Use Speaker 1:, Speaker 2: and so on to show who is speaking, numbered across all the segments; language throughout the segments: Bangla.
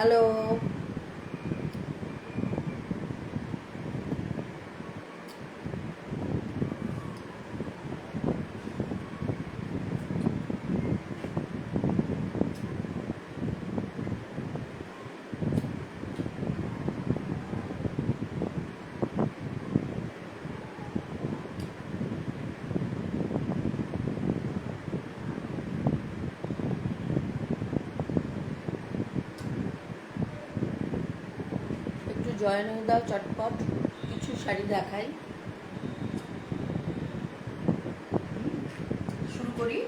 Speaker 1: হ্যালো। একটু জয়েন হয়ে দাও চটপট, কিছু শাড়ি দেখাই। শুরু করি।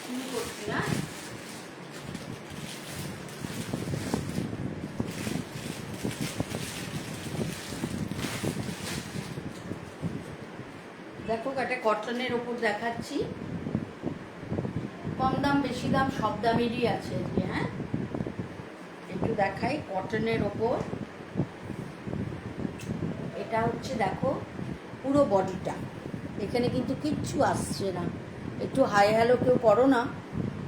Speaker 1: শুরু করছি না। দেখো একটা কটনের ওপর দেখাচ্ছি, কম দাম বেশি দাম সব দামেরই আছে আজকে। হ্যাঁ, একটু দেখাই কটনের ওপর। এটা হচ্ছে দেখো পুরো বডিটা, এখানে কিন্তু কিচ্ছু আসছে না। একটু হাই হ্যালো কেউ করো না,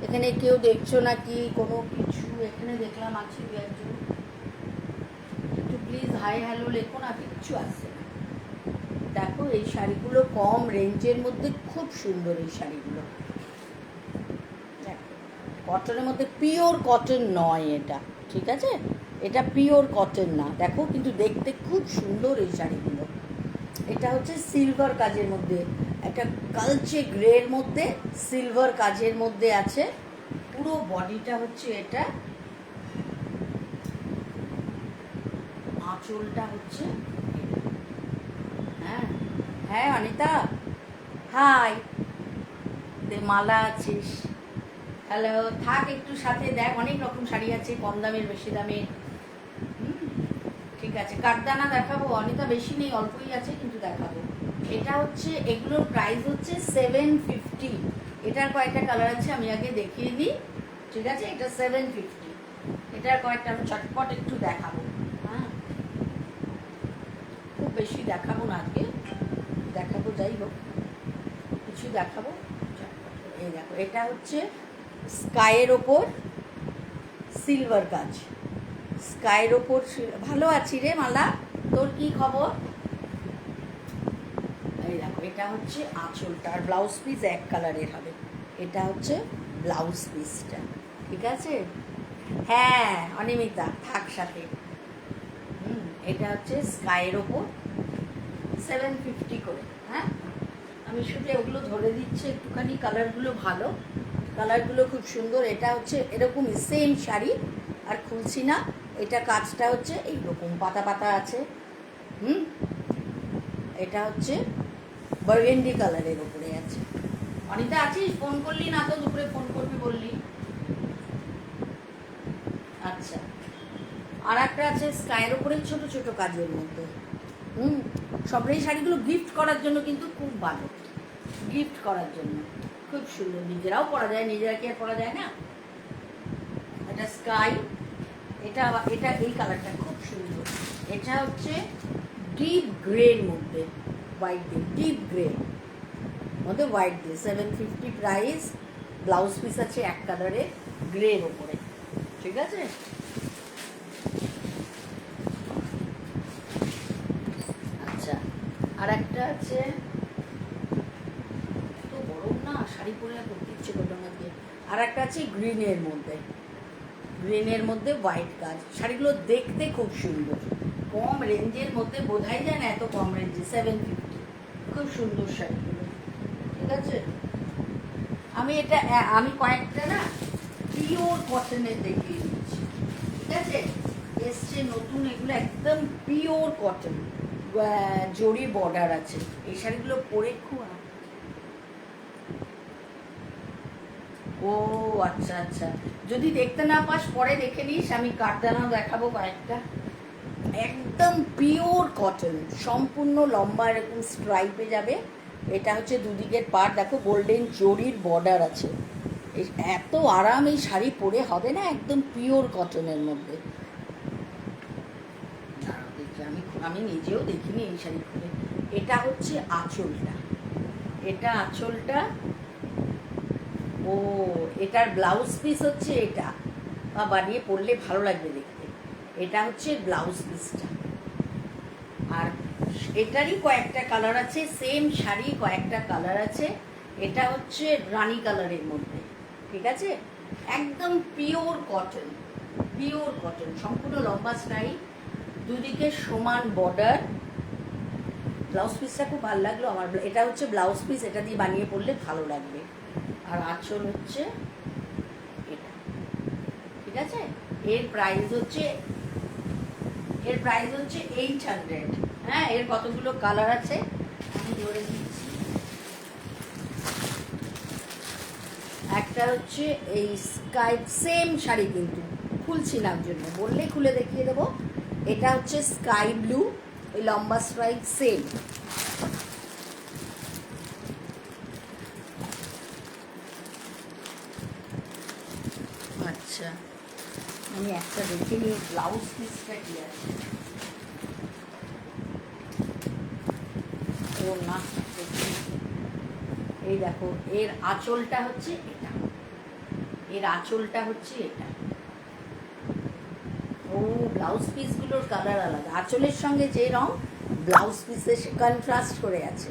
Speaker 1: এখানে কেউ দেখছো না কি কোনো কিছু? এখানে দেখলাম আছে দু একজন, একটু প্লিজ হাই হ্যালো লেখো না, কিচ্ছু আসছে না। দেখো এই শাড়িগুলো কম রেঞ্জের মধ্যে খুব সুন্দর। এই শাড়িগুলো কটনের মধ্যে, পিওর কটন নয় এটা, ঠিক আছে? এটা পিওর কটন না, দেখো কিন্তু দেখতে খুব সুন্দর এই শাড়িগুলো। এটা হচ্ছে সিলভার কাজের মধ্যে, একটা কালচে গ্রের মধ্যে সিলভার কাজের মধ্যে আছে। পুরো বডিটা হচ্ছে এটা, আঁচলটা হচ্ছে। হ্যাঁ হ্যাঁ অনিতা, হাই। মালা আছিস? হ্যালো, থাক একটু সাথে, দেখ অনেক রকম শাড়ি আছে, কম দামের বেশি দামের। ঠিক আছে, কাঠদানা দেখাবো অনিতা, বেশি নেই অল্পই আছে কিন্তু দেখাবো। এটা হচ্ছে, এগুলোর প্রাইস হচ্ছে 750। এটার কয়েকটা কালার আছে, আমি আগে দেখিয়ে দিই, ঠিক আছে? এটা 750। এটার কয়েকটা আমি চটপট একটু দেখাবো। হ্যাঁ, খুব বেশি দেখাবো না আজকে, দেখাবো যাই হোক কিছু দেখাবো চটপট। এই দেখো, এটা হচ্ছে স্কাইয়ের ওপর সিলভার কাজ। স্কাইয়ের ওপর ভালো আছি রে মালা, তোর কি খবর? এই দেখো, এটা হচ্ছে আঁচলটা, আর ব্লাউজ পিস এক কালারের হবে। এটা হচ্ছে ব্লাউজ পিসটা, ঠিক আছে? হ্যাঁ অনিমিতা, থাক সাথে। এটা হচ্ছে স্কাইয়ের ওপর 750 করে। হ্যাঁ, আমি শুধু ওগুলো ধরে দিচ্ছি একটুখানি, কালারগুলো ভালো, কালারগুলো খুব সুন্দর। এটা হচ্ছে এরকমই সেম শাড়ি, আর খুলছি না। এটা কাজটা হচ্ছে এইরকম পাতা পাতা আছে। এটা হচ্ছে বার্গেন্ডি কালারের উপরে আছে। অনিতা আছিস? ফোন করলি না তো, দুপুরে ফোন করবি বললি। আচ্ছা, আর একটা আছে স্কাইয়ের উপরে ছোট ছোট কাজের মধ্যে। সব এই শাড়িগুলো গিফট করার জন্য কিন্তু খুব ভালো, গিফট করার জন্য খুব সুন্দর, নিজেরাও পরা যায়, নিজেরা কি আর পরা যায় না? এটা স্কাই, এটা এটা এই কালারটা খুব সুন্দর। এটা হচ্ছে ডিপ গ্রের মধ্যে হোয়াইট দিয়ে, ডিপ গ্রে মধ্যে হোয়াইট দিয়ে, 750 প্রাইস। ব্লাউজ পিস আছে এক কালারে গ্রের ওপরে, ঠিক আছে? আচ্ছা, আর একটা আছে, তো গরম না, শাড়ি পরে করতে ইচ্ছে করলো না দিয়ে। আর একটা আছে গ্রিনের মধ্যে, গ্রিনের মধ্যে হোয়াইট কাজ। শাড়িগুলো দেখতে খুব সুন্দর, কম রেঞ্জের মধ্যে, বোঝাই যায় না এত কম রেঞ্জে, 750। খুব সুন্দর শাড়িগুলো, ঠিক আছে? আমি কয়েকটা না পিওর কটনের দেখিয়ে দিচ্ছি, ঠিক আছে? এসছে নতুন এগুলো, একদম পিওর কটন, জরি বর্ডার আছে। এই শাড়িগুলো পরে খুব। ও আচ্ছা আচ্ছা, যদি দেখতে না পাস পরে দেখে নিস, আমি কাঠদানাও দেখাবো কয়েকটা। একদম পিওর কটন, সম্পূর্ণ লম্বা এরকম স্ট্রাইপে যাবে। এটা হচ্ছে দুদিকের পাড়, দেখো গোল্ডেন জরির বর্ডার আছে। এত আরাম এই শাড়ি পরে হবে না, একদম পিওর কটনের মধ্যে। দেখি আমি আমি নিজেও দেখিনি এই শাড়ি খুলে। এটা হচ্ছে আঁচলটা, এটা আঁচলটা। ও, এটার ব্লাউজ পিস হচ্ছে এটা, বা বানিয়ে পরলে ভালো লাগবে দেখতে। এটা হচ্ছে ব্লাউজ পিসটা। আর এটারই কয়েকটা কালার আছে, সেম শাড়ি কয়েকটা কালার আছে। এটা হচ্ছে রানী কালারের মধ্যে, ঠিক আছে, একদম পিওর কটন, পিওর কটন, সম্পূর্ণ লম্বা স্টাইল, দুদিকে সমান বর্ডার। ব্লাউজ পিসটা খুব ভালো লাগলো আমার। এটা হচ্ছে ব্লাউজ পিস, এটা দিয়ে বানিয়ে পরলে ভালো লাগবে। আর আঁচল হচ্ছে এটা, ঠিক আছে। এর প্রাইস হচ্ছে 800। হ্যাঁ, এর কতগুলো কালার আছে আমি ধরে দিচ্ছি। একটা হচ্ছে এই স্কাই, সেম শাড়ি কিন্তু খুলছি না জন্য, বললেই খুলে দেখিয়ে দেবো। এটা হচ্ছে স্কাই ব্লু, এই লম্বা স্ট্রাইপ, সেম। আচ্ছা, আমি একটা দেখে নিই ব্লাউজ পিসটা কি আছে। ও না, এই দেখো, এর আঁচলটা হচ্ছে এটা, এর আঁচলটা হচ্ছে এটা। ও, ব্লাউজ পিসগুলোর কালার আলাদা, আঁচলের সঙ্গে যে রং ব্লাউজ পিসে কন্ট্রাস্ট করে আছে।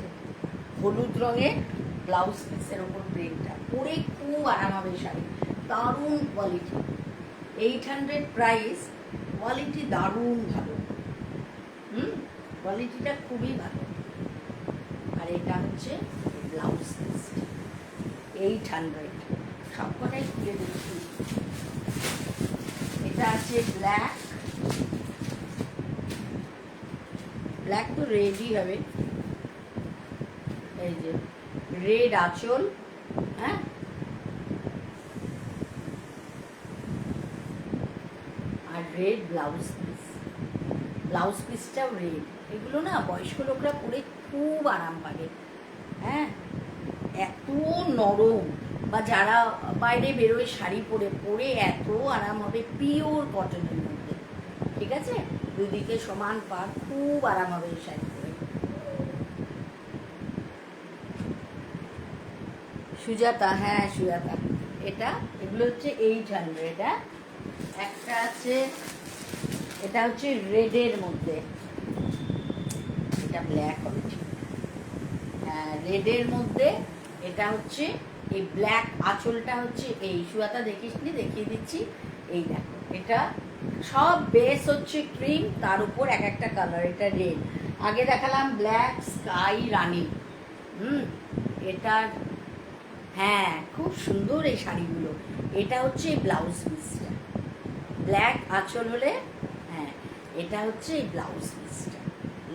Speaker 1: হলুদ রঙের ব্লাউজ পিসের ওপর প্রিন্টটা, পরে খুব আরাম হবে শাড়ি, দারুণ কোয়ালিটি। 800 প্রাইস, কোয়ালিটি দারুণ ভালো, কোয়ালিটিটা খুবই ভালো। আর এটা হচ্ছে ব্লাউজ পিস, 800, সবকটাই খুলে দিচ্ছি। এটা আছে ব্ল্যাক, ব্ল্যাক তো রেডই হবে, এই যে রেড আঁচল, হ্যাঁ, আর রেড ব্লাউজ পিস, ব্লাউজ পিসটাও রেড। এগুলো না বয়স্ক লোকরা পরে খুব আরাম পাবে। হ্যাঁ, এত নরম, বা যারা বাইরে বেরোয় শাড়ি পরে পরে এত আরাম হবে, পিওর কটনের মধ্যে, ঠিক আছে, দুদিকে সমান পাড়, খুব আরাম হবে এই শাড়ি পরে। সুজাতা, হ্যাঁ সুজাতা, এটা, এগুলো হচ্ছে 800। একটা আছে, এটা হচ্ছে রেডের মধ্যে, এটা ব্ল্যাক হবে, হ্যাঁ রেডের মধ্যে। এটা হচ্ছে এই ব্ল্যাক, আঁচলটা হচ্ছে এই, সুয়াতা দেখিস নি, দেখিয়ে দিচ্ছি। এই দেখো, এটা সব বেস হচ্ছে ক্রিম, তার উপর এক একটা কালার। এটা রেড, আগে দেখালাম ব্ল্যাক, স্কাই, রানী। এটা, হ্যাঁ খুব সুন্দর এই শাড়িগুলো। এটা হচ্ছে ব্লাউজ পিসটা, ব্ল্যাক আঁচল হলে, হ্যাঁ এটা হচ্ছে এই ব্লাউজ পিসটা।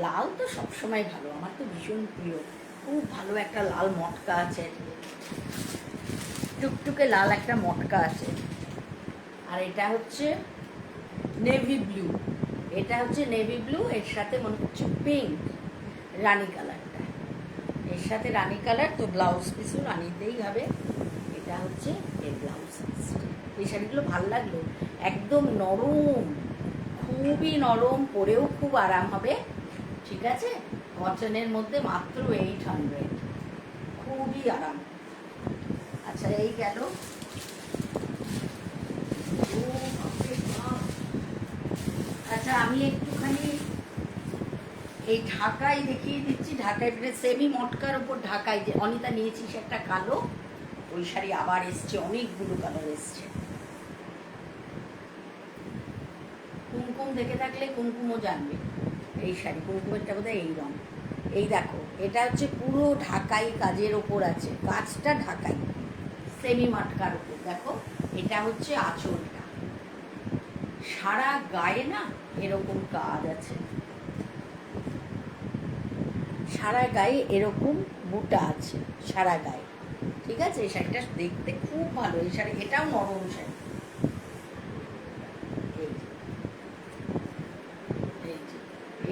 Speaker 1: লাল তো সবসময় ভালো, আমার তো ভীষণ প্রিয়, খুব ভালো একটা লাল মটকা আছে, টুকটুকে লাল একটা মটকা আছে। আর এটা হচ্ছে নেভি ব্লু, এটা হচ্ছে নেভি ব্লু, এর সাথে মনে হচ্ছে পিঙ্ক, রানী কালারটা, এর সাথে রানী কালার, তো ব্লাউজ পিসও রানীতেই হবে। এটা হচ্ছে এর ব্লাউজ পিস। এই শাড়িগুলো ভালো লাগলো, একদম নরম, খুবই নরম, পরেও খুব আরাম হবে, ঠিক আছে। কটনের মধ্যে মাত্র 800, খুবই আরাম। আচ্ছা, এই গেল। আচ্ছা, আমি একটুখানি এই ঢাকাই দেখিয়ে দিচ্ছি। ঢাকায় সেমি মটকার উপর ঢাকাই, যে অনিতা নিয়েছিস একটা কালো, ওই শাড়ি আবার এসছে, অনেকগুলো কালার এসছে। কুমকুম দেখে থাকলে কুমকুমও জানবে এই শাড়ি, কুমকুমেরটা বোধহয় এই রঙ। এই দেখো, এটা হচ্ছে পুরো ঢাকাই কাজের ওপর আছে, কাজটা ঢাকাই, সেমি মটকার উপর। দেখো, এটা হচ্ছে আঁচলটা, সারা গায়ে না এরকম কাজ আছে, সারা গায়ে এরকম বুটা আছে, সারা গায়ে, ঠিক আছে। এই শাড়িটা দেখতে খুব ভালো, এই শাড়ি, এটাও নরম শাড়ি।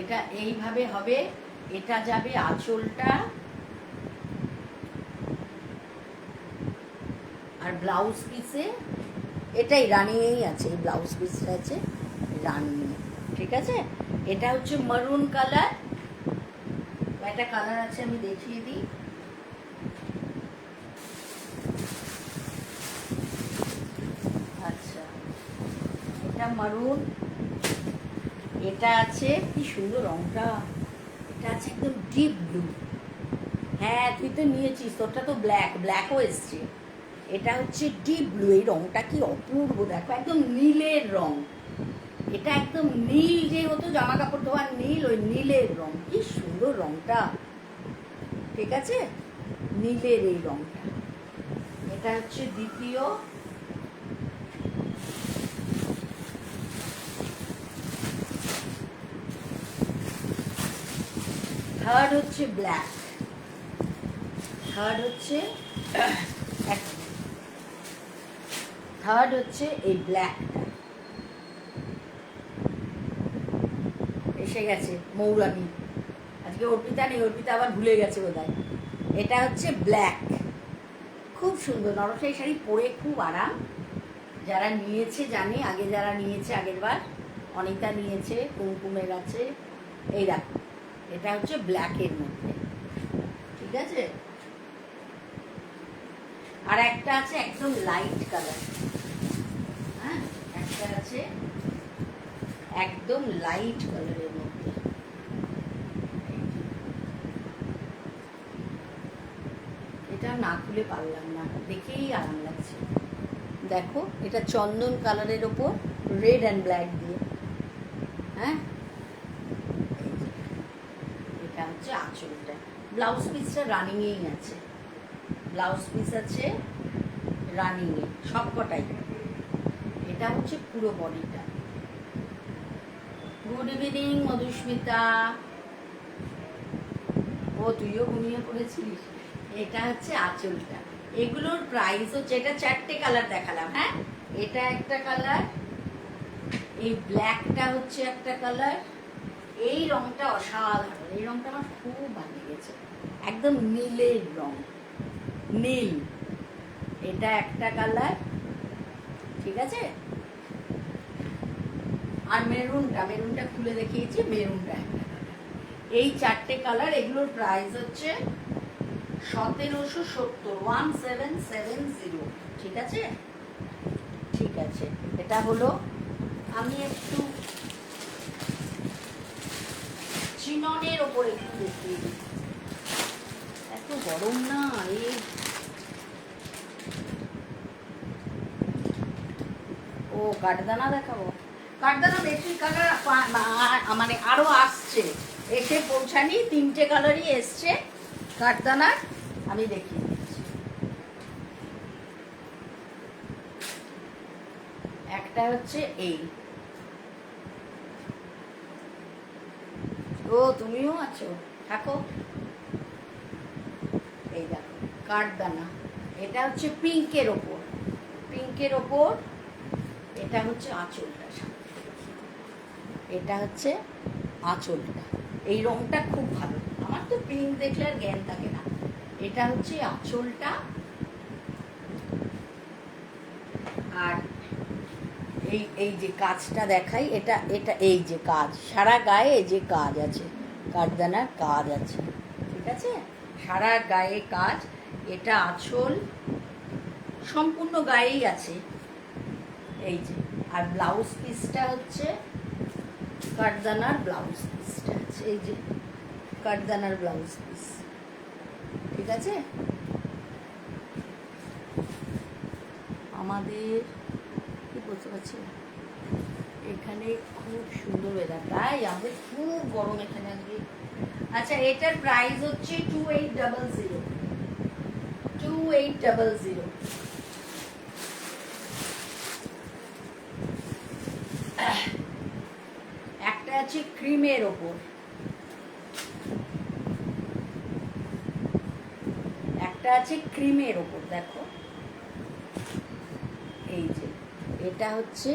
Speaker 1: এটা এইভাবে হবে, এটা যাবে আঁচলটা, আর ব্লাউজ পিসে এটাই রানিয়েই আছে, এই ব্লাউজ পিসটা আছে রানি, ঠিক আছে। এটা হচ্ছে মারুন কালার, একটা কালার আছে আমি দেখিয়ে দিই। আচ্ছা, এটা মারুন, এটা আছে কি সুন্দর রংটা, এটা আছে একদম ডিপ ব্লু। হ্যাঁ তুই তো নিয়েছিস, তোরটা তো ব্ল্যাকও এসছে। এটা হচ্ছে ডিপ ব্লু, এই রংটা কি অপূর্ব, দেখো একদম নীলের রং। এটা একদম নীল, যে হতো জামা কাপড় ধোয়ার নীল, ওই নীলের রং, কি সুন্দর রংটা। ঠিক আছে, নীলের এই রংটা। এটা হচ্ছে দ্বিতীয়। থার্ড হচ্ছে ব্ল্যাক। থার্ড হচ্ছে এই ব্ল্যাকটা। এসে গেছে মৌরানি, আজকে অর্পিতা নেই, অর্পিতা আবার ভুলে গেছে বোধহয়। এটা হচ্ছে ব্ল্যাক, খুব সুন্দর নরসাই শাড়ি, পরে খুব আরাম। যারা নিয়েছে জানে, আগে যারা নিয়েছে আগের বার অনিতা নিয়েছে, কুমকুমের আছে। এই দেখো, এটা হচ্ছে ব্ল্যাকের মধ্যে। ঠিক আছে, আর একটা আছে একদম লাইট কালার। হ্যাঁ, একটা আছে একদম লাইট কালারের মধ্যে। এটা না খুলে পারলাম না, দেখেই আরাম লাগছে। দেখো, এটা চন্দন কালারের ওপর রেড অ্যান্ড ব্ল্যাক দিয়ে। হ্যাঁ, এটা হচ্ছে আঁচলটা। ব্লাউজ পিসটা রানিংয়েই আছে, ব্লাউজ পিস আছে রানিংয়ে সব কটাই। এটা হচ্ছে পুরো বডিটা। গুড ইভিনিং মধুস্মিতা, ও তুইও ঘুমিয়ে পড়েছিস। এটা হচ্ছে আঁচলটা। এগুলোর প্রাইস হচ্ছে, এটা 4টে কালার দেখালাম। হ্যাঁ, এটা একটা কালার, এই ব্ল্যাকটা হচ্ছে একটা কালার, এই রংটা অসাধারণ, এই রংটা আমার খুব ভালো লেগেছে, একদম নীলের রং, নীল। এটা একটা কালার, ঠিক আছে। আর মেরুনটা খুলে দেখিয়েছি, মেরুনটা একটা কালার। এই 4টে কালার, এগুলোর প্রাইস হচ্ছে 1770, 1770। ঠিক আছে, ঠিক আছে। এটা হলো, আমি একটু চিননের ওপরে একটু দেখিয়ে দিই, এত গরম না এই। ও কাঠদানা দেখাবো, কাঠদানা বেশি কালার মানে আরো আসছে, এসে পৌঁছানি, 3টে কালারই এসছে কাঠদানার, আমি দেখিয়ে দিচ্ছি। একটা হচ্ছে এই, ও তুমিও আছো, থাকো। এই দেখো কাঠদানা, এটা হচ্ছে পিঙ্কের ওপর, পিঙ্কের ওপর। এটা হচ্ছে আঁচলটা, এটা হচ্ছে আঁচলটা। এই রংটা খুব ভালো, আমার তো পিঙ্ক দেখলে আর জ্ঞান থাকে না। এটা হচ্ছে আঁচলটা, আর এই এই যে কাজটা দেখাই, এটা এটা এই যে কাজ, সারা গায়ে এই যে কাজ আছে, কাঠদানার কাজ আছে। ঠিক আছে, সারা গায়ে কাজ। এটা আঁচল সম্পূর্ণ গায়েই আছে, এই যে। আর ব্লাউজ পিসটা হচ্ছে কাঠদানার ব্লাউজ পিসটা আছে, এই যে কাঠদানার ব্লাউজ পিস। ঠিক আছে, আমাদের কি বলতে পারছি, এখানে খুব সুন্দর ওয়েদার, তাই আমাদের খুব গরম এখানে আজকে। আচ্ছা, এটার প্রাইস হচ্ছে 2800, 2800। একটা আছে ক্রিমের ওপর, একটা আছে ক্রিমের ওপর, দেখো এই যে। এটা হচ্ছে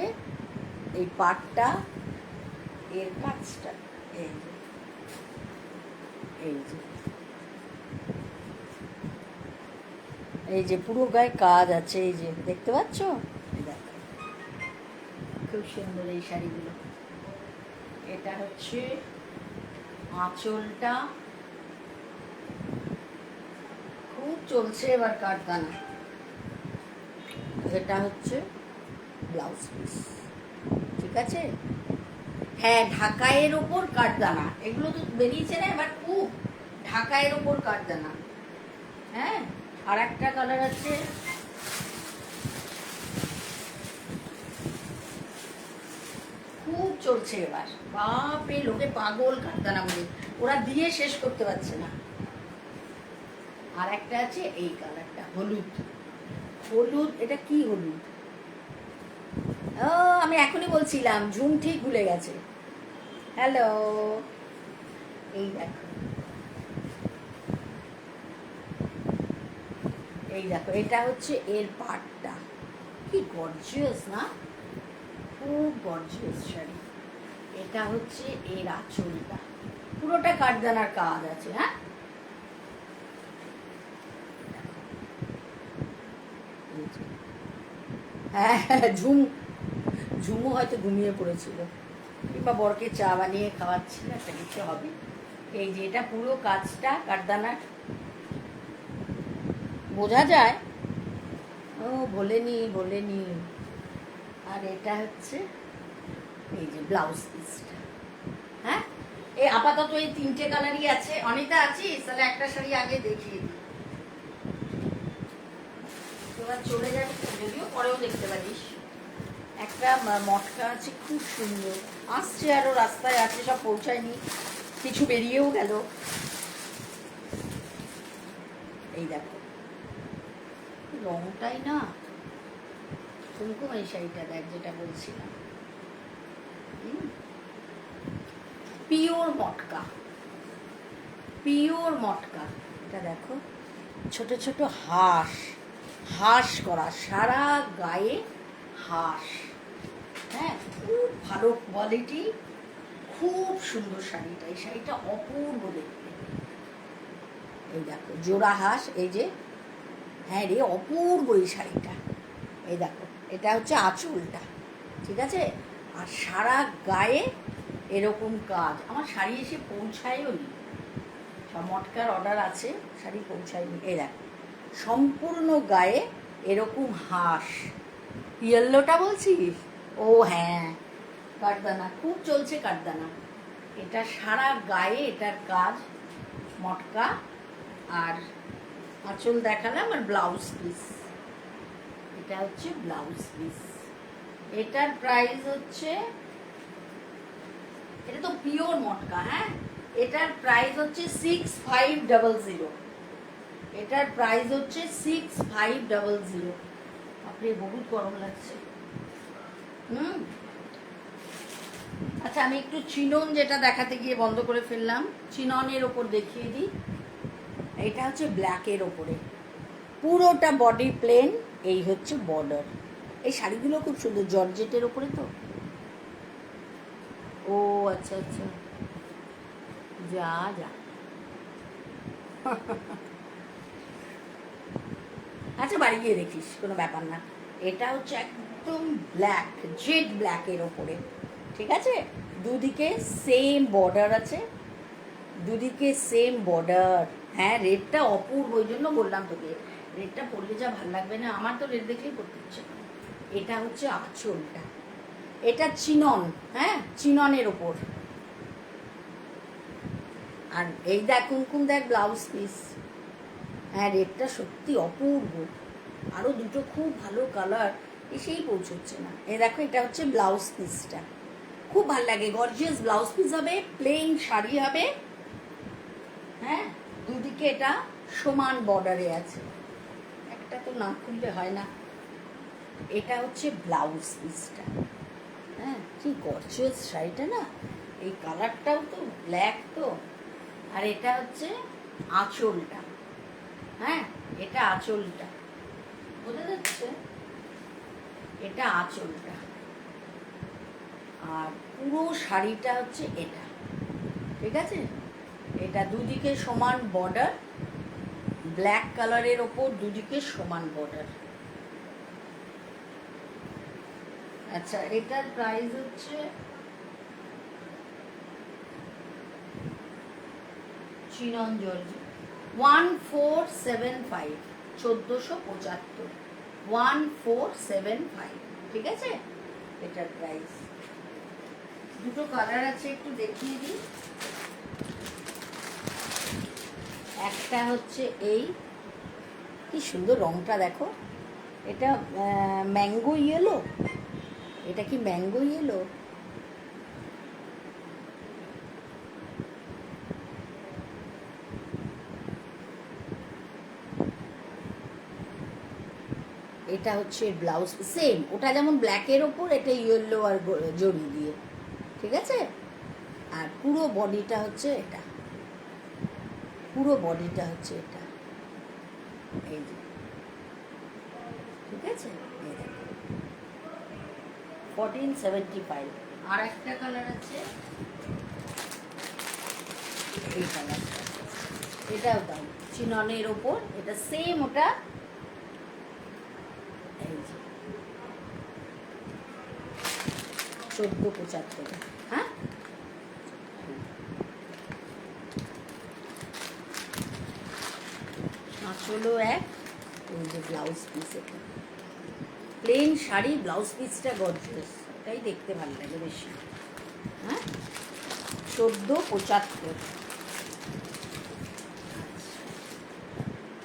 Speaker 1: এই পাটটা, এর কাজটা, এই যে, এই যে, এই যে পুরো গায়ে কাজ আছে, এই যে দেখতে পাচ্ছ, দেখো খুব সুন্দর এই শাড়িগুলো। এটা হচ্ছে আঁচলটা, খুব চলছে এবার কাঠদানা। এটা হচ্ছে ব্লাউজ পিস, ঠিক আছে। হ্যাঁ, ঢাকাইয়ের ওপর কাঠদানা, এগুলো তো বেরিয়েছে না এবার খুব, ঢাকাইয়ের ওপর কাঠদানা। হ্যাঁ, আর একটা কালার আছে, খুব চলছে এবার, বাপরে লোকে পাগল কাঠদানা বলে, ওরা দিয়ে শেষ করতে পারছে না। আর একটা আছে এই কালারটা, হলুদ হলুদ, এটা কি হলুদ? ও, আমি এখনই বলছিলাম, ঝুম ঠিক ভুলে গেছে। হ্যালো, এই দেখো, এই দেখো, এটা হচ্ছে এর পাটটা, কি গর্জিয়াস না, খুব গর্জিয়াস শাড়ি। এটা হচ্ছে এর আঁচলটা, পুরোটা কাঠদানার কাজ আছে। হ্যাঁ, হ্যাঁ, ঝুমু হয়তো ঘুমিয়ে পড়েছিল, কিংবা বরকে চা বানিয়ে খাওয়াচ্ছিল, একটা কিছু হবে। এই যে এটা পুরো কাজটা কাঠদানার, বোঝা যায়। ও, বলেনি। আর এটা হচ্ছে এই যে ব্লাউজ পিসটা। হ্যাঁ, এই আপাতত এই তিনটে কালারই আছে। অনিতা আছিস? তাহলে একটা শাড়ি আগে দেখিয়ে দিই, তোরা চলে যাবি, যদিও পরেও দেখতে পারিস। একটা মটকা আছে, খুব সুন্দর, আসছে আরো, রাস্তায় আছে, সব পৌঁছায়নি, কিছু বেরিয়েও গেল। এই দেখো, রংটাই না কুমকুম, এই শাড়িটা দেখ, যেটা বলছিলাম, পিওর মটকা, পিওর মটকা। এটা দেখো, ছোট ছোট হাঁস করা, সারা গায়ে হাঁস। হ্যাঁ, খুব ভালো কোয়ালিটি, খুব সুন্দর শাড়িটা। এই শাড়িটা অপূর্ব দেখতে। এই দেখো, জোড়া হাঁস, এই যে, হ্যাঁ রে, অপূর্ব এই শাড়িটা। এই দেখো, এটা হচ্ছে আঁচলটা, ঠিক আছে। আর সারা গায়ে এরকম কাজ। আমার শাড়ি এসে পৌঁছায়ও নি, সব মটকার অর্ডার আছে, শাড়ি পৌঁছায়নি। এই দেখো, সম্পূর্ণ গায়ে এরকম হাঁস। ইয়েলোটা বলছিস? ও হ্যাঁ, কাঠদানা, খুব চলছে কাঠদানা। এটা সারা গায়ে এটার কাজ, মটকা। আর আঁচল দেখালাম, আর ব্লাউজ পিস, এটা হচ্ছে ব্লাউজ পিস। এটার প্রাইস হচ্ছে, এটা তো পিওর মটকা। হ্যাঁ, এটার প্রাইস হচ্ছে 6500। এটার প্রাইস হচ্ছে 6500। আপনি বহুত গরম লাগছে। আচ্ছা, আমি একটু চিনন যেটা দেখাতে গিয়ে বন্ধ করে ফেললাম, চিননের ওপর দেখিয়ে দিই। এটা হচ্ছে ব্ল্যাকের ওপরে, পুরোটা বডি প্লেন, এই হচ্ছে বর্ডার। এই শাড়িগুলো খুব সুন্দর, জর্জেটের ওপরে তো। ও আচ্ছা আচ্ছা, যা আচ্ছা, বাড়ি গিয়ে দেখিস, কোনো ব্যাপার না। এটা হচ্ছে একদম ব্ল্যাক, জেড ব্ল্যাকের ওপরে, ঠিক আছে। দুদিকে সেম বর্ডার আছে, দুদিকে সেম বর্ডার। হ্যাঁ, রেডটা অপূর্ব, ওই জন্য বললাম তোকে, রেডটা পরলে যা ভাল লাগবে না, আমার তো রেড দেখলেই পড়তে ইচ্ছে করে। এটা হচ্ছে আঁচলটা, এটা চিনন। হ্যাঁ, চিননের ওপর। আর এই দেখ কুমকুম, দেখ ব্লাউজ পিস। হ্যাঁ, রেডটা সত্যি অপূর্ব, আরও দুটো খুব ভালো কালার এসেই পৌঁছচ্ছে না। এই দেখো, এটা হচ্ছে ব্লাউজ পিসটা, খুব ভাল লাগে, গর্জিয়াস ব্লাউজ পিস হবে, প্লেন শাড়ি হবে। হ্যাঁ, দুদিকে এটা সমান বর্ডারে আছে, একটা তো না খুললে হয় না। এটা হচ্ছে ব্লাউজ পিসটা। হ্যাঁ, কি গর্জিয়াস শাড়িটা না, এই কালারটাও তো ব্ল্যাক তো। আর এটা হচ্ছে আঁচলটা। হ্যাঁ, এটা আঁচলটা, বোঝা যাচ্ছে, এটা আঁচলটা। আর পুরো শাড়িটা হচ্ছে এটা, ঠিক আছে। এটা দুদিকে সমান বর্ডার, ব্ল্যাক কালারের ওপর দুদিকে সমান বর্ডার। আচ্ছা, এটার প্রাইস হচ্ছে চিনন জর্জেট 1475, 1475, 1475, ঠিক আছে। এটার প্রাইস। দুটো কালার আছে, একটু দেখিয়ে দিই। একটা হচ্ছে এই, কি সুন্দর রংটা দেখো, এটা ম্যাঙ্গো ইয়েলো, এটা কি ম্যাঙ্গো ইয়েলো? এটা হচ্ছে ব্লাউজ, সেম ওটা যেমন ব্ল্যাকের ওপর, এটা ইয়েলো আর জড়ি দিয়ে, ঠিক আছে। আর পুরো বডিটা হচ্ছে এটা, পুরো বডিটা হচ্ছে এটা, এই যে, ঠিক আছে। 1475। আর একটা কালার আছে, এই কালারটা, এটাও দাম চিননের ওপর, এটা সেম ওটা, এই যে 1475, হ্যাঁ। আঁচলও এক, এই যে ব্লাউজ পিস, এটা প্লেন শাড়ি, ব্লাউজ পিসটা গর্জিয়াস, এটাই দেখতে ভালো লাগে বেশি, হ্যাঁ। 1475।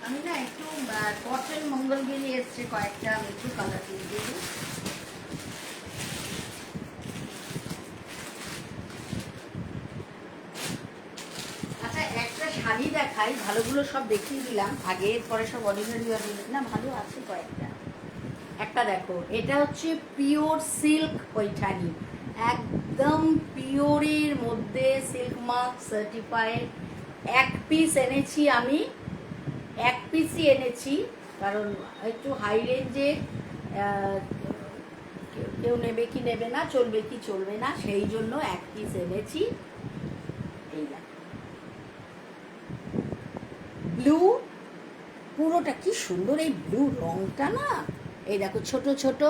Speaker 1: আমি না একটু কটন মঙ্গলগিরি এসছে কয়েকটা, আমি একটু কালার দিয়ে দিই। আচ্ছা, একটা শাড়ি দেখাই, ভালোগুলো সব দেখিয়ে দিলাম আগে, পরে সব অর্ডিনারি না, ভালো আছে কয়েকটা। একটা দেখো, এটা হচ্ছে পিওর সিল্ক পৈঠানি, একদম পিওরের মধ্যে, সিল্ক মার্ক সার্টিফাইড। এক পিস এনেছি আমি, এক পিসই এনেছি, কারণ একটু হাই রেঞ্জে কেউ নেবে কি নেবে না, চলবে কি চলবে না, সেই জন্য এক পিস এনেছি। এই দেখো ব্লু, পুরোটা কি সুন্দর, এই ব্লু রংটা না, এই দেখো ছোট ছোট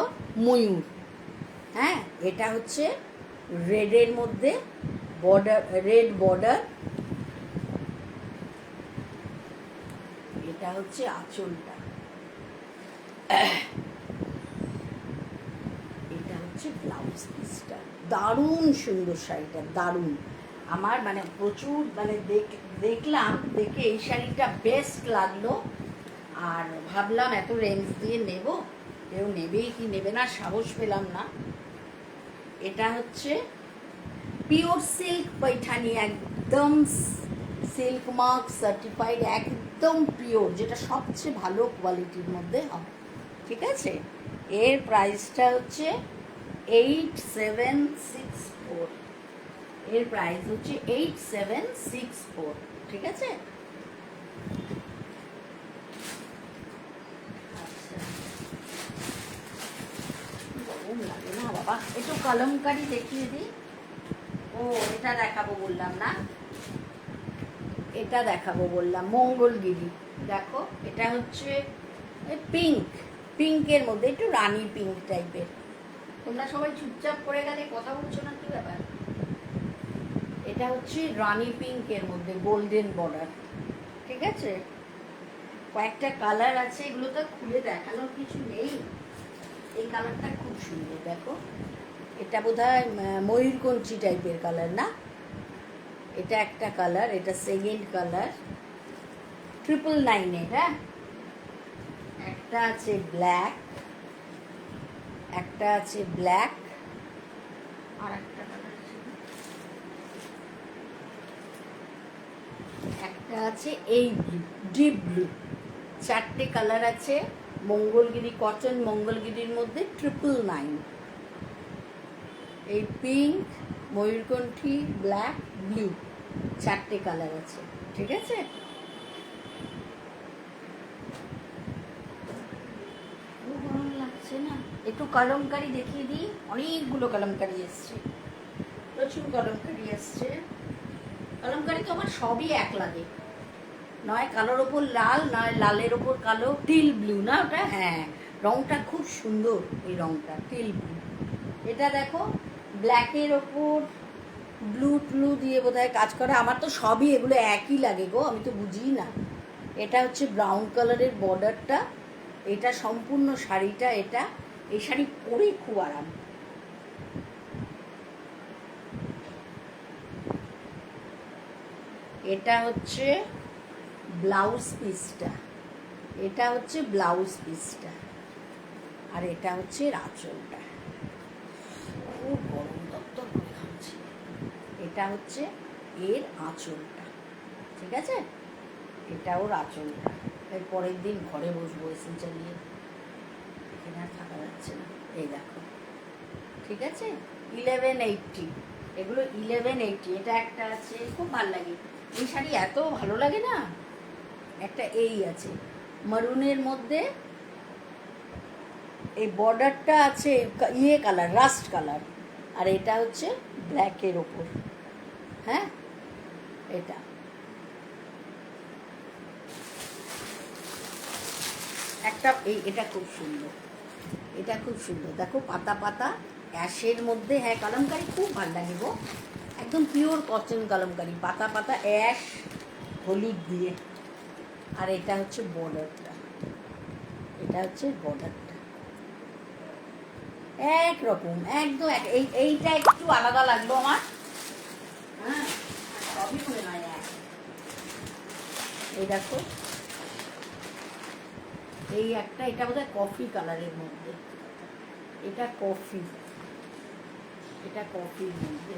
Speaker 1: ময়ূর, হ্যাঁ। এটা হচ্ছে রেডের মধ্যে বর্ডার, রেড বর্ডার, এটা হচ্ছে আঁচলটা, এটা হচ্ছে ব্লাউজ পিসটা। দারুণ সুন্দর শাড়িটা, দারুণ। আমার মানে প্রচুর মানে দেখলাম, দেখে এই শাড়িটা বেস্ট লাগলো, আর ভাবলাম এত রেঞ্জ দিয়ে নেব, কেউ নেবেই কি নেবে না, সাহস পেলাম না। এটা হচ্ছে পিওর সিল্ক পৈঠানি, একদম সিল্ক মার্ক সার্টিফাইড, একদম পিওর, যেটা সবচেয়ে ভালো কোয়ালিটির মধ্যে হবে, ঠিক আছে। এর প্রাইসটা হচ্ছে 8764, এর প্রাইস হচ্ছে 8764, ঠিক আছে। গরম লাগে না বাবা, একটু কলমকারি দেখিয়ে দিই। ও এটা দেখাবো বললাম না, এটা দেখাবো বললাম, মঙ্গলগিরি। দেখো এটা হচ্ছে পিঙ্ক, পিঙ্কের মধ্যে একটু রানী পিঙ্ক টাইপের। তোমরা সবাই চুপচাপ করে গেলে, কথা বলছো না, কি ব্যাপার? এটা হচ্ছে রানী পিঙ্কের মধ্যে গোল্ডেন বর্ডার, ঠিক আছে। কয়েকটা কালার আছে, এগুলো তো খুলে দেখানোর কিছু নেই। এই কালারটা খুব সুন্দর, দেখো এটা বোধহয় ময়ূরকঞ্চি টাইপের কালার না, এটা একটা কালার, এটা সেকেন্ড কালার, 999, হ্যাঁ। একটা আছে ব্ল্যাক, একটা আছে ব্ল্যাক, আর একটা কালার আছে, একটা আছে এই ব্লু, ডিপ ব্লু, চারটে কালার আছে। মঙ্গলগিরি কটন, মঙ্গলগিরির মধ্যে 999। এই পিঙ্ক, ময়ূরকণ্ঠী, ব্ল্যাক, ব্লু, চারটে কালার আছে, ঠিক আছে। গরম লাগছে না, একটু কলমকারি দেখিয়ে দিই। অনেকগুলো কলমকারি এসছে, প্রচুর কলমকারি এসছে। কলমকারি তো আমার সবই এক লাগে, নয় কালোর ওপর লাল, নয় লালের ওপর কালো, টিল ব্লু না ওটা, হ্যাঁ রংটা খুব সুন্দর, এই রংটা টিল ব্লু। এটা দেখো ব্ল্যাকের ওপর ব্লু ট্লু দিয়ে বোধহয় কাজ করে। আমার তো সবই এগুলো একই লাগে গো, আমি তো বুঝি না। এটা হচ্ছে ব্রাউন কালারের বর্ডারটা, এটা সম্পূর্ণ শাড়িটা। এটা এই শাড়ি পরে খুব আরাম। এটা হচ্ছে ব্লাউজ পিসটা, এটা হচ্ছে ব্লাউজ পিসটা, আর এটা হচ্ছে আঁচলটা। খুব গরম দপ্তর করে খাচ্ছি। এটা হচ্ছে এর আঁচলটা, ঠিক আছে? এটা ওর আঁচলটা। এর পরের দিন ঘরে বসবো এসি চালিয়ে, এখানে আর থাকা যাচ্ছে না। এই দেখো, ঠিক আছে? 1180, এগুলো 1180। এটা একটা আছে, খুব ভালো লাগে এই শাড়ি, এত ভালো লাগে না। একটা এই আছে মারুনের মধ্যে, এই বর্ডারটা আছে ইয়ে কালার, রাস্ট কালার, আর এটা হচ্ছে ব্ল্যাকের ওপর। হ্যাঁ, এটা একটা এটা খুব সুন্দর, এটা খুব সুন্দর। দেখো পাতা পাতা অ্যাশের মধ্যে, হ্যাঁ কালামকারি খুব ভালো লাগে গো, একদম পিওর কটন কালামকারি, পাতা পাতা অ্যাশ হলুদ দিয়ে। আর এটা হচ্ছে বর্ডারটা, এটা হচ্ছে বর্ডারটা একরকম একদম এইটা একটু আলাদা লাগলো আমার। হ্যাঁ, সবই মনে হয় এক। এই দেখো, এই একটা, এটা বোধহয় কফি কালারের মধ্যে, এটা কফি, এটা কফির মধ্যে।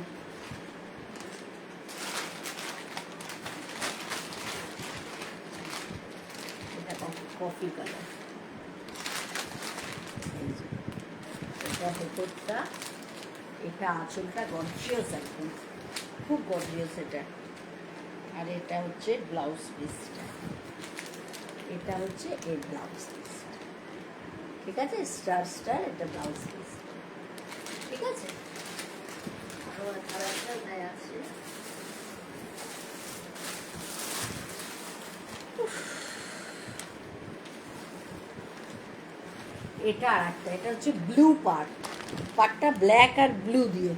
Speaker 1: এটা কফি কালার। এটা ভেতরটা, এটা আঁচলটা গর্জিয়াস, একদম খুব গর্জিয়াস এটা। আর এটা হচ্ছে ব্লাউজ পিসটা, এটা হচ্ছে এর ব্লাউজ পিসটা, ঠিক আছে? স্টার স্টার, এটা ব্লাউজ পিস, ঠিক আছে? আরো একটা আছে, এটা আর একটা, এটা হচ্ছে ব্লু পার্ট, পার্টটা ব্ল্যাক আর ব্লু দিয়ে।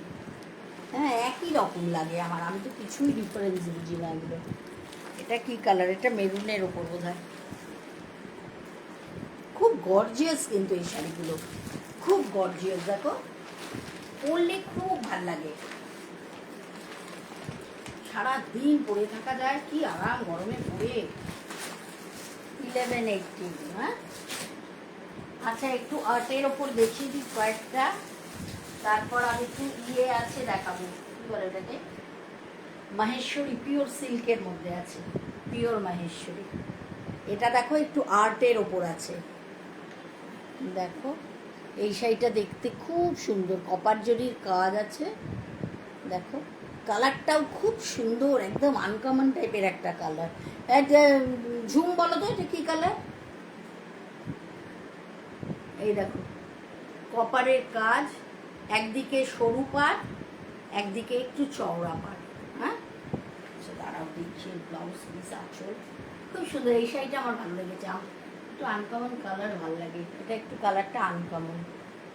Speaker 1: হ্যাঁ, একই রকম লাগে আমার, আমি তো কিছুই ডিফারেন্স বুঝি না এগুলো। এটা কি কালার? এটা মেরুনের ওপর বোধহয়। খুব গর্জিয়াস কিন্তু এই শাড়িগুলো, খুব গর্জিয়াস। দেখো, পরলে খুব ভাল লাগে, সারাদিন পরে থাকা যায়, কি আরাম গরমে পরে। 1180। হ্যাঁ, আচ্ছা একটু আর্টের ওপর দেখিয়ে দিই কয়েকটা, তারপর আমি একটু ইয়ে আছে দেখাবো, কি বলে এটাকে, মাহেশ্বরী, পিওর সিল্কের মধ্যে আছে, পিওর মাহেশ্বরী। এটা দেখো একটু আর্টের ওপর আছে, দেখো এই শাড়িটা দেখতে খুব সুন্দর, কপার জরির কাজ আছে। দেখো কালারটাও খুব সুন্দর, একদম আনকমন টাইপের একটা কালার। একটা ঝুম বলো তো, এটা কি কালার? এই দেখো কপারের কাজ, একদিকে সরু পাট, একদিকে একটু চওড়া পাট। হ্যাঁ, দাঁড়াও দিচ্ছি, ব্লাউজ পিস আঁচল খুব সুন্দর। এই শাড়িটা আমার ভালো লেগেছে, একটু আনকমন কালার ভালো লাগে, এটা একটু কালারটা আনকমন।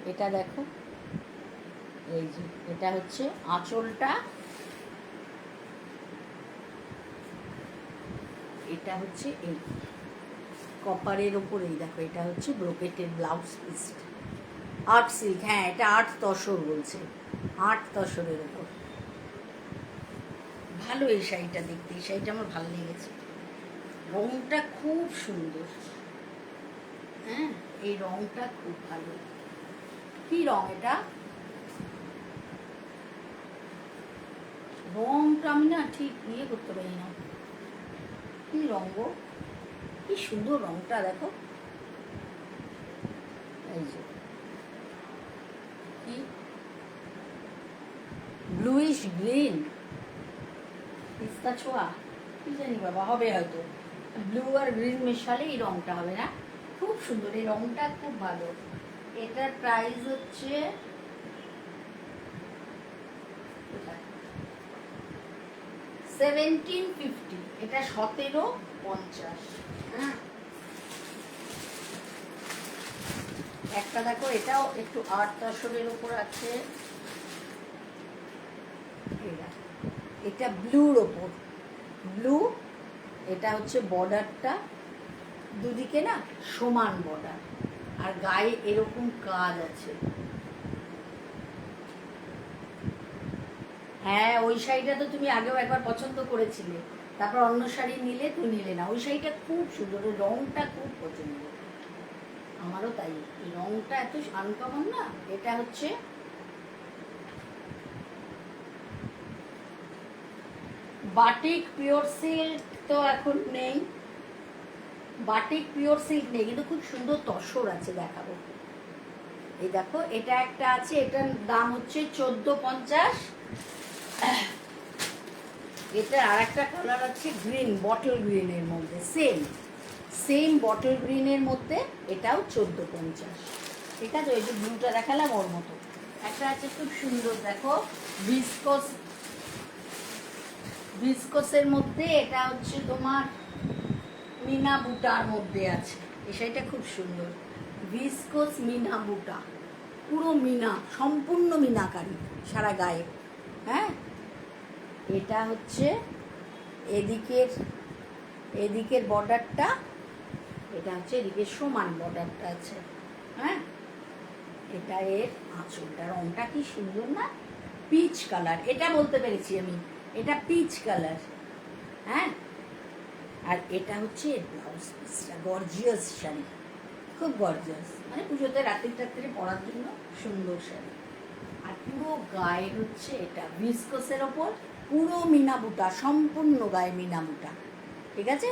Speaker 1: এটা দেখো, এই যে এটা হচ্ছে আঁচলটা, এটা হচ্ছে এই কপারের ওপর। এই দেখো, এটা হচ্ছে ব্রোকেটের ব্লাউজ পিস, আর্ট সিল্ক। হ্যাঁ, এটা 8 তসর বলছে, 8 তসরের ওপর। ভালো এই শাড়িটা দেখতে, এই শাড়িটা আমার ভালো লেগেছে, রংটা খুব সুন্দর। হ্যাঁ, এই রংটা খুব ভালো। কি রং এটা? রংটা আমি না ঠিক ইয়ে করতে পারি না, কি রঙ গো, কি সুন্দর রংটা দেখো। এই যে কি ব্লুইশ গ্রিন, পিস্তা ছোঁয়া, কি জানি বাবা, হবে হয়তো, ব্লু আর গ্রিন মেশালে এই রংটা হবে না? খুব সুন্দর, এই রংটা খুব ভালো। এটার প্রাইস হচ্ছে 1750, এটা 1750। হ্যাঁ, একটা দেখো, এটাও একটু 8 তসরের উপর আছে। এটা ব্লুর ওপর, ব্লু। এটা হচ্ছে বর্ডারটা, দুদিকে না সমান বর্ডার, আর গায়ে এরকম কাজ আছে। হ্যাঁ, ওই শাড়িটা তো তুমি আগেও একবার পছন্দ করেছিলে, তারপর অন্য শাড়ি নিলে, তুমি নিলে না। ওই শাড়িটা খুব সুন্দর, ওই রংটা খুব পছন্দ, আমারও তাই। এই রংটা এত আনকমন না। এটা হচ্ছে বাটিক পিওর সিল্ক, তো এখন নেই, বাটিক পিওর সিল্ক নেই, কিন্তু খুব সুন্দর তসর আছে, দেখাবো। এই দেখো, এটা একটা আছে, এটার দাম হচ্ছে 1450। এটার আর একটা কালার আছে গ্রিন, বটল গ্রিনের মধ্যে, সেম সেম বটল গ্রিনের মধ্যে, এটাও 1450। ঠিক আছে, ওই যে ব্লুটা দেখালাম ওর মতো। একটা আছে খুব সুন্দর, দেখো, ভিসকোস, ভিসকোসের মধ্যে, এটা হচ্ছে তোমার মিনা বুটার মধ্যে আছে। এই শাড়িটা খুব সুন্দর, ভিসকোস মিনা বুটা, পুরো মিনা, সম্পূর্ণ মিনাকারি সারা গায়ে। হ্যাঁ, এটা হচ্ছে এদিকের, এদিকের বর্ডারটা, এটা হচ্ছে এদিকে সমান বর্ডারটা আছে। হ্যাঁ, এটা এর আঁচলটা, রংটা কি সুন্দর না, পিচ কালার, এটা বলতে পেরেছি আমি, এটা পিচ কালার। হ্যাঁ, আর এটা হচ্ছে ব্লাউজ পিসটা, গর্জিয়াস শাড়ি, খুব গর্জিয়াস, মানে পুজোতে রাত্রি টাত্রি পরার জন্য সুন্দর শাড়ি। আর পুরো গায়ে হচ্ছে এটা ভিসকোসের ওপর পুরো মিনা বুটা, সম্পূর্ণ গায়ে মিনা বুটা। ঠিক আছে,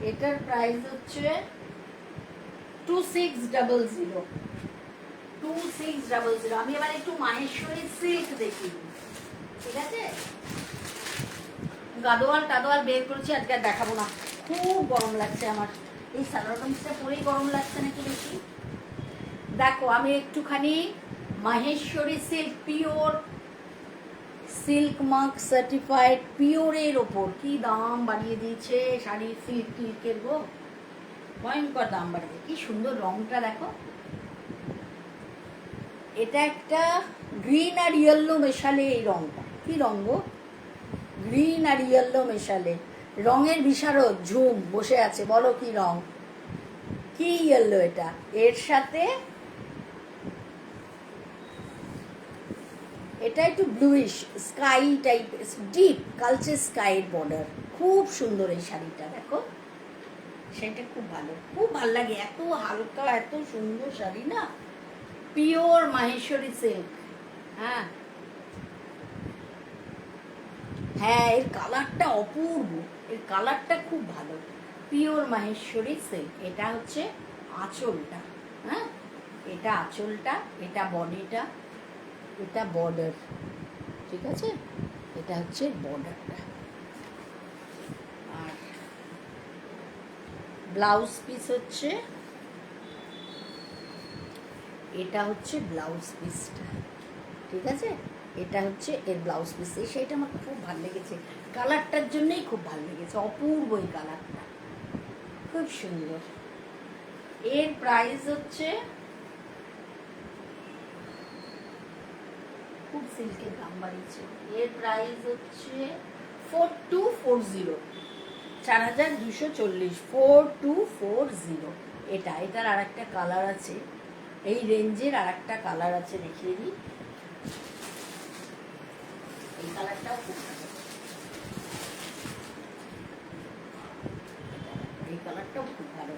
Speaker 1: এটার প্রাইস হচ্ছে 2600, 2600। আমি এবার একটু মাহেশ্বরী সিল্ক দেখি। ঠিক আছে, গাদোয়াল টাদোয়াল বের করেছি, আজকে আর দেখাবো না, খুব গরম লাগছে আমার। এই সালোয়ার কামিজটা পরেই গরম লাগছে নাকি বেশি। দেখো, আমি একটুখানি Maheshwari silk, pure silk mark certified পিওরের ওপর, কি দাম বাড়িয়ে দিয়েছে শাড়ি, সিল্ক টিল্কের গো, ভয়ঙ্কর দাম বাড়িয়ে। কি সুন্দর রংটা দেখো, এটা একটা গ্রিন আর ইয়েলো মেশালে এই রংটা, কি রঙ গো, গ্রিন আর ইয়েলো মেশালে, রঙের বিশারদ ঝুম বসে আছে, বলো কি রং, কি ইয়েলো এটা, এর সাথে এটা একটু ব্লুইশ স্কাই টাইপ, ডিপ কালচে স্কাইয়ের বর্ডার, খুব সুন্দর এই শাড়িটা, দেখো শাড়িটা খুব ভালো, খুব ভালো লাগে, এত হালকা, এত সুন্দর শাড়ি না, পিওর মাহেশ্বরী সিল্ক। হ্যাঁ হ্যাঁ, এর কালারটা অপূর্ব, এর কালারটা খুব ভালো, পিওর মাহেশ্বরী সিল্ক। এটা হচ্ছে আঁচলটা, হ্যাঁ, এটা আঁচলটা, এটা বডিটা, এটা বর্ডার। ঠিক আছে, এটা হচ্ছে বর্ডারটা, আর ব্লাউজ পিস হচ্ছে, এটা হচ্ছে ব্লাউজ পিসটা। ঠিক আছে, এটা হচ্ছে এর ব্লাউজ পিস। এই শাড়িটা আমার খুব ভালো লেগেছে, কালারটার জন্যই খুব ভালো লেগেছে, অপূর্ব এই কালারটা, খুব সুন্দর। এর প্রাইস হচ্ছে, খুব সিল্কের দাম বাড়িয়েছে, এর প্রাইস হচ্ছে 4240, 4240, 4240। এটার আর একটা কালার আছে, এই রেঞ্জের আর একটা কালার আছে, দেখিয়ে দিই। এই কালারটাও খুব ভালো, এই কালারটাও খুব ভালো।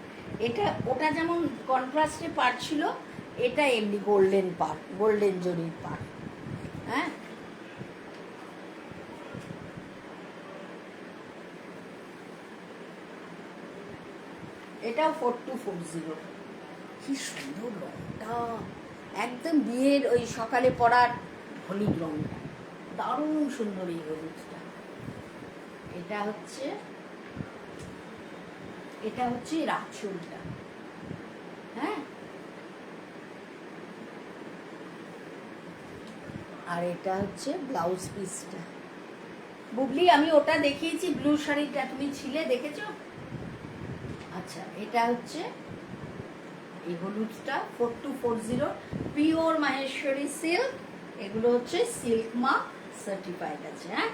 Speaker 1: এটা, ওটা যেমন কন্ট্রাস্টে পাড় ছিল, এটা এমনি গোল্ডেন পাড়, গোল্ডেন জরির পাড়। হ্যাঁ, এটাও 4240। কি সুন্দর রংটা, একদম বিয়ের ওই সকালে পরার হলুদ রংটা, দারুণ সুন্দর এই হলুদটা। এটা হচ্ছে, এটা হচ্ছে এর আঁচলটা। হ্যাঁ, আর এটা হচ্ছে ব্লাউজ পিসটা। বুবলি, আমি ওটা দেখিয়েছি ব্লু শাড়িটা, তুমি ছিলে, দেখেছো? আচ্ছা, এটা হচ্ছে এই হলুদটা, 4240, পিওর মাহেশ্বরী সিল্ক, এগুলো হচ্ছে সিল্ক মার্ক সার্টিফাইড আছে। হ্যাঁ,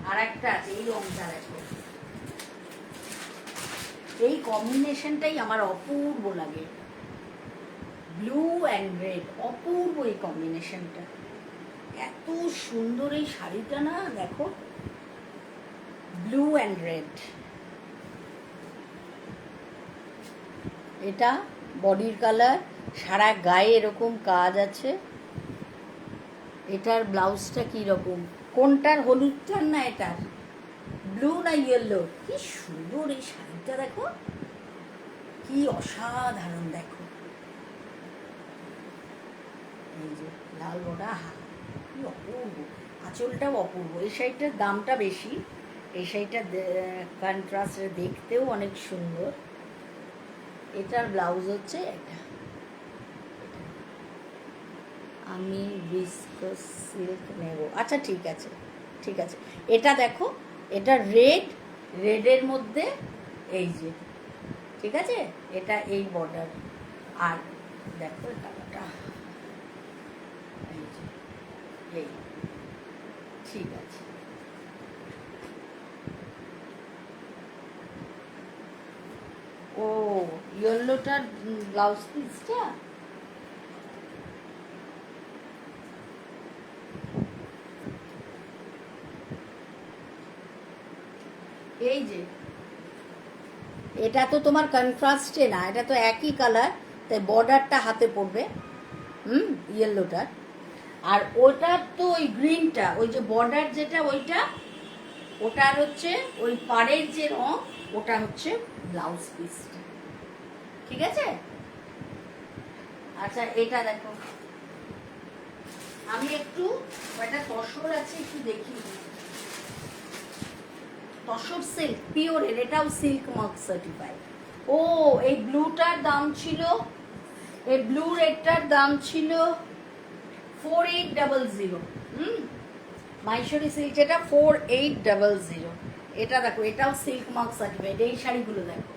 Speaker 1: আর একটা আছে এই রংটা দেখো, এই কম্বিনেশনটাই আমার অপূর্ব লাগে, ব্লু অ্যান্ড রেড, অপূর্ব এই কম্বিনেশনটা, এত সুন্দর এই শাড়িটা না, দেখো ব্লু অ্যান্ড রেড। এটা বডির কালার, সারা গায়ে এরকম কাজ আছে। এটার ব্লাউজটা কি রকম, কোনটার, হলুদটার না এটার, ব্লু না ইয়েলো, কি সুন্দর এই শাড়িটা দেখো, কি অসাধারণ দেখো, এই যে লাল বড়া, কি অপূর্ব, আঁচলটাও অপূর্ব। এই শাড়িটার দামটা বেশি, এই শাড়িটা কন্ট্রাস্টে দেখতেও অনেক সুন্দর। এটার ব্লাউজ হচ্ছে এটা, আমি ভিসকস সিল্ক নেব, আচ্ছা ঠিক আছে ঠিক আছে। এটা দেখো, এটা রেড, রেডের মধ্যে এই যে, ঠিক আছে, এটা এই বর্ডার, আর দেখো টাকাটা এই যে, এই, ঠিক আছে। ও ইয়েলোটার ব্লাউজ পিসটা, এই যে, এটা তো তোমার কন্ট্রাস্টে না, এটা তো একই কালার, তাই বর্ডারটা হাতে পড়বে, ইয়েলোটার। আর ওটার তো ওই গ্রিনটা, ওই যে বর্ডার যেটা ওইটা, ওটার হচ্ছে ওই পাড়ের যে রং, ওটা হচ্ছে ব্লাউজ পিসটা, ঠিক আছে। আচ্ছা এটা দেখো, আমি একটু, একটা তসর আছে একটু দেখি, তসর সিল্ক পিওরের, এটাও সিল্ক মার্ক সার্টিফাইড। ও এই ব্লুটার দাম ছিল, এই ব্লু রেডটার দাম ছিল 4800, মাইশোরি সিল্ক যেটা 4800। এটা দেখো, এটাও সিল্ক মার্ক সার্টিফাইড, এই শাড়িগুলো দেখো,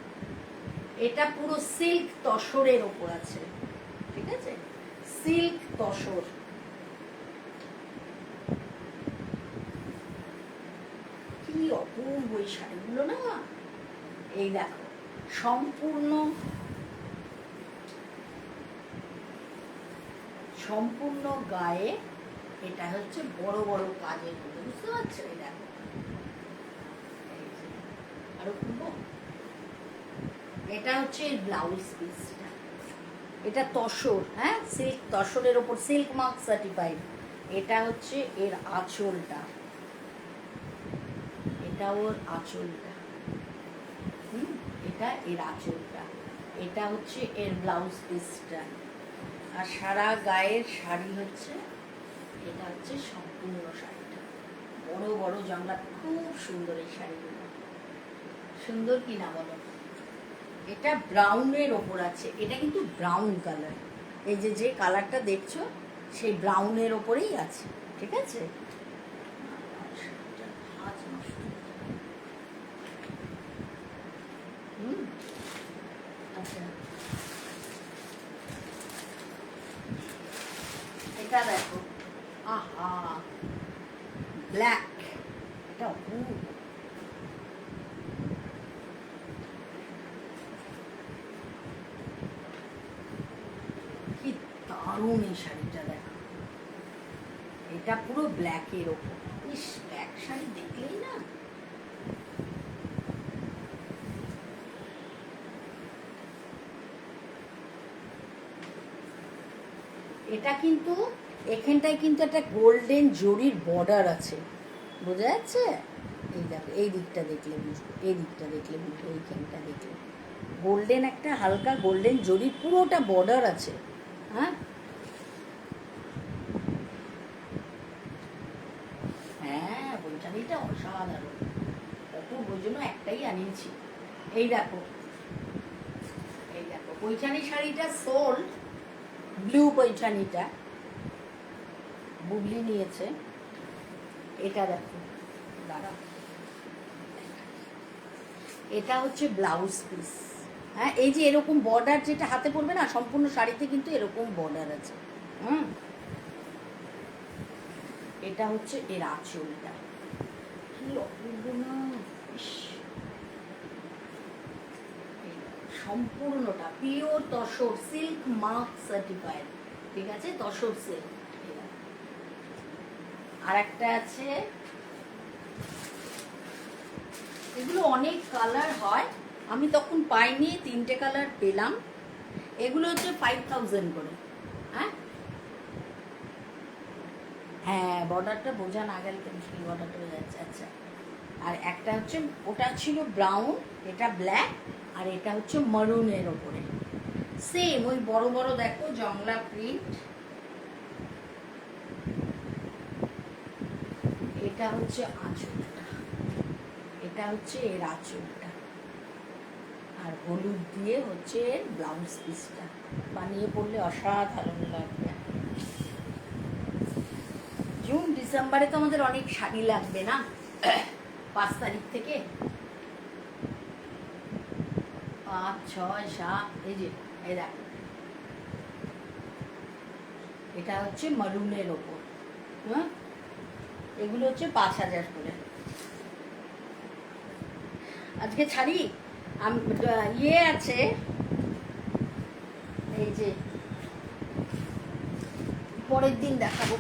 Speaker 1: এটা পুরো সিল্ক তসরের ওপর আছে, ঠিক আছে, সিল্ক তসর, কি অপূর্ব এই শাড়িগুলো না। এই দেখো সম্পূর্ণ, সম্পূর্ণ গায়ে এটা হচ্ছে বড় বড় কাজের মধ্যে, বুঝতে পারছো, এই দেখো, আরো খুলবো, এটা হচ্ছে ব্লাউজ পিসটা, এটা তসর, হ্যাঁ সিল্ক তসরের ওপর সিল্ক মার্ক সার্টিফাইড। এটা হচ্ছে এর আঁচলটা, এটা ওর আঁচলটা, এটা এর আঁচলটা, এটা হচ্ছে এর ব্লাউজ পিসটা, আর সারা গায়ের শাড়ি হচ্ছে, এটা হচ্ছে সম্পূর্ণ শাড়িটা, বড় বড় জামলা, খুব সুন্দর এই শাড়িগুলো, সুন্দর কি না বলো। এটা ব্রাউনের ওপর আছে, এটা কিন্তু ব্রাউন কালার, এই যে যে কালারটা দেখছো সেই ব্রাউনের ওপরেই আছে, ঠিক আছে। আচ্ছা এটা দেখো, আহা ব্ল্যাক, এটা অপূর্ব, কি দারুণ এই শাড়িটা দেখো, এটা পুরো ব্ল্যাকের ওপর, ইস ব্ল্যাক শাড়ি দেখলেই না, এটা কিন্তু এখানটায় কিন্তু একটা গোল্ডেন জরির বর্ডার আছে, বোঝা যাচ্ছে, এই দেখো, এই দিকটা দেখলে বুঝবে, এই দিকটা দেখলে বুঝবে, এইখানটা দেখলে গোল্ডেন একটা হালকা গোল্ডেন জরির পুরোটা বর্ডার আছে, হ্যাঁ হ্যাঁ, ওই শাড়িটা অসাধারণ, কত ওই জন্য একটাই আনিয়েছি। এই দেখো, এই দেখো পৈঠানি শাড়িটা সোল, ব্লু পৈঠানিটা বুবলি নিয়েছে, এটা দেখো, দাঁড়া, এটা হচ্ছে ব্লাউজ পিস, হ্যাঁ এই যে এরকম বর্ডার যেটা হাতে পড়বে না, সম্পূর্ণ শাড়িতে কিন্তু এরকম বর্ডার আছে, এটা হচ্ছে এর আঁচলটা, কি অপূর্ব না! ইস! সম্পূর্ণটা pure tussar silk mark certified, ঠিক আছে? তসর সিল্ক। আর একটা আছে, এগুলো অনেক কালার হয়, আমি তখন পাইনি, 3টে কালার পেলাম। এগুলো হচ্ছে 5000 করে। হ্যাঁ হ্যাঁ, বর্ডারটা বোঝা না গেলে তো মুশকিল, বর্ডারটা বোঝা যাচ্ছে। আচ্ছা, আর একটা হচ্ছে, ওটা ছিল ব্রাউন, এটা ব্ল্যাক, আর এটা হচ্ছে মারুনের ওপরে সেম ওই বড় বড় দেখো জংলা প্রিন্ট। এটা হচ্ছে আঁচলটা, এটা হচ্ছে এর আঁচলটা, আর হলুদ দিয়ে হচ্ছে এর ব্লাউজ পিসটা। বানিয়ে পড়লে অসাধারণ লাগবে। জুন ডিসেম্বরে তো আমাদের অনেক শাড়ি লাগবে না, 5 তারিখ থেকে 5, 6, 7, এই যে এই দেখ, এটা হচ্ছে মারুনের ওপর। হ্যাঁ, এগুলো হচ্ছে 5000 করে। আজকে ছাড়ি ইয়ে আছে, এই যে পরের দিন দেখাবো।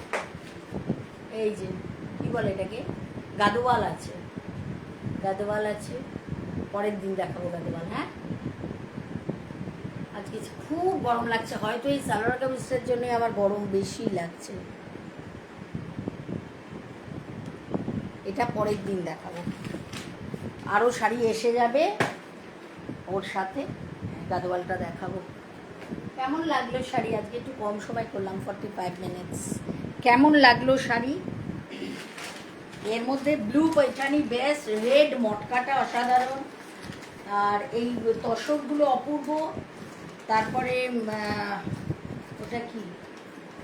Speaker 1: এই যে কি বলে এটাকে, গাদোয়াল আছে, গাদোয়াল আছে, পরের দিন দেখাবো গাদোয়াল। হ্যাঁ, আজকে খুব গরম লাগছে, হয়তো এই সালোয়ার কামিজটার জন্য আমার গরম বেশি লাগছে। এটা পরের দিন দেখাবো, আরও শাড়ি এসে যাবে ওর সাথে, গাদোয়ালটা দেখাবো। কেমন লাগলো শাড়ি? আজকে একটু কম সময় করলাম, 45 মিনিটস। কেমন লাগলো শাড়ি? এর মধ্যে ব্লু পৈঠানি বেস্ট, রেড মটকাটা অসাধারণ, আর এই তসরগুলো অপূর্ব। তারপরে ওটা কি,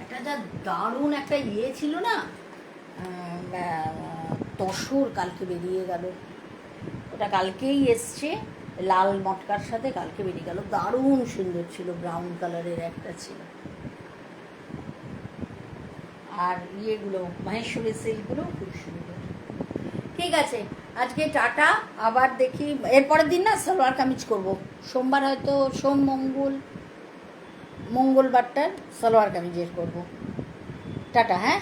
Speaker 1: একটা যা দারুণ একটা ইয়ে ছিল না, তসর কালকে বেরিয়ে গেল, ওটা কালকেই এসছে, লাল মটকার সাথে কালকে বেরিয়ে গেল, দারুণ সুন্দর ছিল, ব্রাউন কালারের একটা ছিল। আর ইয়েগুলো মহেশ্বরী সিল্কগুলো খুব সুন্দর। ঠিক আছে, আজকে টাটা, আবার দেখি এরপরের দিন না সালোয়ার কামিজ করব, সোমবার হয়তো, মঙ্গলবারটার সালোয়ার কামিজের করব। টাটা। হ্যাঁ।